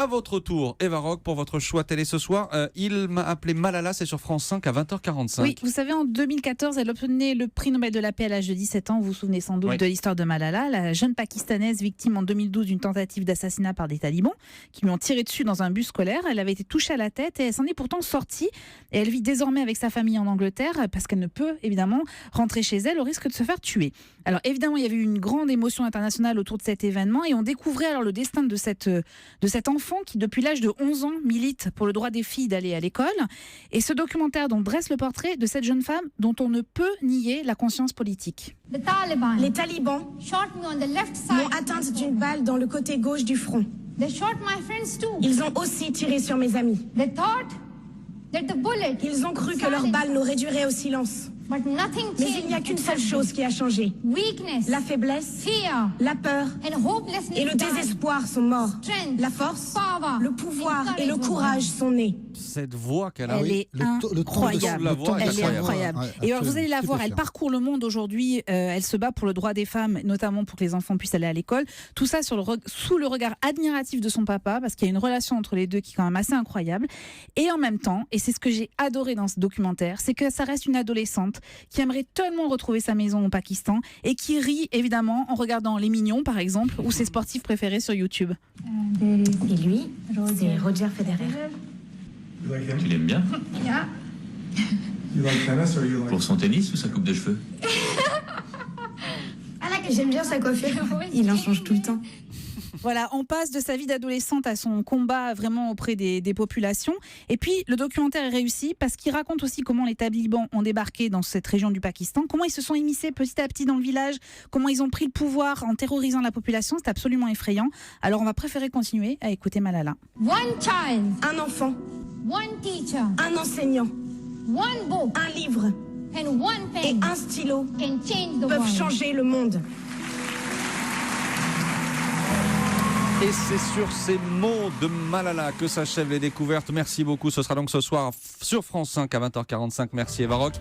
À votre tour, Eva Rock, pour votre choix télé ce soir. Il m'a appelé Malala, c'est sur France 5 à 20h45. Oui, vous savez, en 2014, elle obtenait le prix Nobel de la paix à l'âge de 17 ans. Vous vous souvenez sans doute de l'histoire de Malala, la jeune Pakistanaise victime en 2012 d'une tentative d'assassinat par des talibans qui lui ont tiré dessus dans un bus scolaire. Elle avait été touchée à la tête et elle s'en est pourtant sortie. Et elle vit désormais avec sa famille en Angleterre parce qu'elle ne peut évidemment rentrer chez elle au risque de se faire tuer. Alors évidemment, il y avait eu une grande émotion internationale autour de cet événement et on découvrait alors le destin de cet enfant qui, depuis l'âge de 11 ans, milite pour le droit des filles d'aller à l'école. Et ce documentaire donc dresse le portrait de cette jeune femme dont on ne peut nier la conscience politique. Les talibans m'ont atteinte d'une balle dans le côté gauche du front. Ils ont aussi tiré sur mes amis. Ils ont cru que leur balle nous réduirait au silence. Mais il n'y a qu'une seule chose qui a changé. La faiblesse, la peur et le désespoir sont morts. La force, le pouvoir et le courage sont nés. Cette voix qu'elle a, elle est incroyable. Elle est incroyable. Et alors vous allez la voir, elle parcourt le monde aujourd'hui. Elle se bat pour le droit des femmes, notamment pour que les enfants puissent aller à l'école. Tout ça sous le regard admiratif de son papa, parce qu'il y a une relation entre les deux qui est quand même assez incroyable. Et en même temps, et c'est ce que j'ai adoré dans ce documentaire, c'est que ça reste une adolescente qui aimerait tellement retrouver sa maison au Pakistan et qui rit évidemment en regardant Les Mignons par exemple ou ses sportifs préférés sur YouTube. Et lui, c'est Roger Federer. Tu l'aimes bien? Pour son tennis ou sa coupe de cheveux? J'aime bien sa coiffure. Il en change tout le temps. Voilà, on passe de sa vie d'adolescente à son combat vraiment auprès des populations. Et puis, le documentaire est réussi parce qu'il raconte aussi comment les talibans ont débarqué dans cette région du Pakistan, comment ils se sont immiscés petit à petit dans le village, comment ils ont pris le pouvoir en terrorisant la population. C'est absolument effrayant. Alors, on va préférer continuer à écouter Malala. Un enfant, un enseignant, un livre et un stylo peuvent changer le monde. Et c'est sur ces mots de Malala que s'achèvent les découvertes. Merci beaucoup. Ce sera donc ce soir sur France 5 à 20h45. Merci Eva Rock.